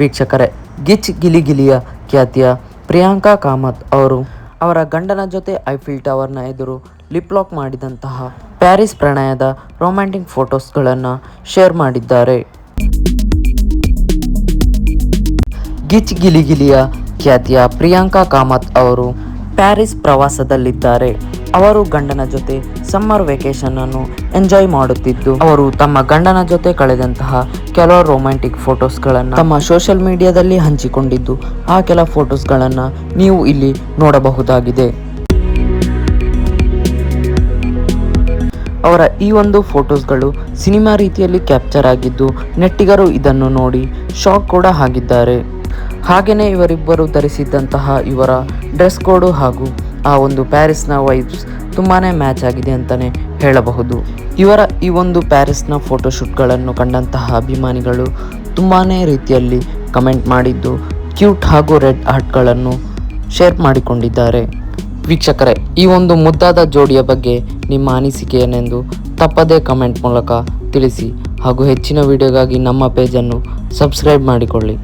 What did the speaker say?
ವೀಕ್ಷಕರೇ, ಗಿಚ್ ಗಿಲಿ ಗಿಲಿಯ ಖ್ಯಾತಿಯ ಪ್ರಿಯಾಂಕಾ ಕಾಮತ್ ಅವರು ಅವರ ಗಂಡನ ಜೊತೆ ಐಫಿಲ್ ಟವರ್ನ ಎದುರು ಲಿಪ್ ಲಾಕ್ ಮಾಡಿದಂತಹ ಪ್ಯಾರಿಸ್ ಪ್ರಣಯದ ರೊಮ್ಯಾಂಟಿಕ್ ಫೋಟೋಸ್ಗಳನ್ನು ಶೇರ್ ಮಾಡಿದ್ದಾರೆ. ಗಿಚ್ ಗಿಲಿ ಗಿಲಿಯ ಖ್ಯಾತಿಯ ಪ್ರಿಯಾಂಕಾ ಕಾಮತ್ ಅವರು ಪ್ಯಾರಿಸ್ ಪ್ರವಾಸದಲ್ಲಿದ್ದಾರೆ. ಅವರು ಗಂಡನ ಜೊತೆ ಸಮ್ಮರ್ ವೆಕೇಶನ್ ಅನ್ನು ಎಂಜಾಯ್ ಮಾಡುತ್ತಿದ್ದು, ಅವರು ತಮ್ಮ ಗಂಡನ ಜೊತೆ ಕಳೆದಂತಹ ಕೆಲವು ರೊಮ್ಯಾಂಟಿಕ್ ಫೋಟೋಸ್ಗಳನ್ನು ತಮ್ಮ ಸೋಷಿಯಲ್ ಮೀಡಿಯಾದಲ್ಲಿ ಹಂಚಿಕೊಂಡಿದ್ದು, ಆ ಕೆಲ ಫೋಟೋಸ್ಗಳನ್ನು ನೀವು ಇಲ್ಲಿ ನೋಡಬಹುದಾಗಿದೆ. ಅವರ ಈ ಒಂದು ಫೋಟೋಸ್ಗಳು ಸಿನಿಮಾ ರೀತಿಯಲ್ಲಿ ಕ್ಯಾಪ್ಚರ್ ಆಗಿದ್ದು, ನೆಟ್ಟಿಗರು ಇದನ್ನು ನೋಡಿ ಶಾಕ್ ಕೂಡ ಆಗಿದ್ದಾರೆ. ಹಾಗೆಯೇ ಇವರಿಬ್ಬರು ಧರಿಸಿದ್ದಂತಹ ಇವರ ಡ್ರೆಸ್ ಕೋಡು ಹಾಗೂ ಆ ಒಂದು ಪ್ಯಾರಿಸ್ನ ವೈಬ್ಸ್ ತುಂಬಾ ಮ್ಯಾಚ್ ಆಗಿದೆ ಅಂತಲೇ ಹೇಳಬಹುದು. ಇವರ ಈ ಒಂದು ಪ್ಯಾರಿಸ್ನ ಫೋಟೋಶೂಟ್ಗಳನ್ನು ಕಂಡಂತಹ ಅಭಿಮಾನಿಗಳು ತುಂಬಾ ರೀತಿಯಲ್ಲಿ ಕಮೆಂಟ್ ಮಾಡಿದ್ದು, ಕ್ಯೂಟ್ ಹಾಗೂ ರೆಡ್ ಹಾರ್ಟ್ಗಳನ್ನು ಶೇರ್ ಮಾಡಿಕೊಂಡಿದ್ದಾರೆ. ವೀಕ್ಷಕರೇ, ಈ ಒಂದು ಮುದ್ದಾದ ಜೋಡಿಯ ಬಗ್ಗೆ ನಿಮ್ಮ ಅನಿಸಿಕೆ ಏನೆಂದು ತಪ್ಪದೇ ಕಮೆಂಟ್ ಮೂಲಕ ತಿಳಿಸಿ ಹಾಗೂ ಹೆಚ್ಚಿನ ವಿಡಿಯೋಗಾಗಿ ನಮ್ಮ ಪೇಜನ್ನು ಸಬ್ಸ್ಕ್ರೈಬ್ ಮಾಡಿಕೊಳ್ಳಿ.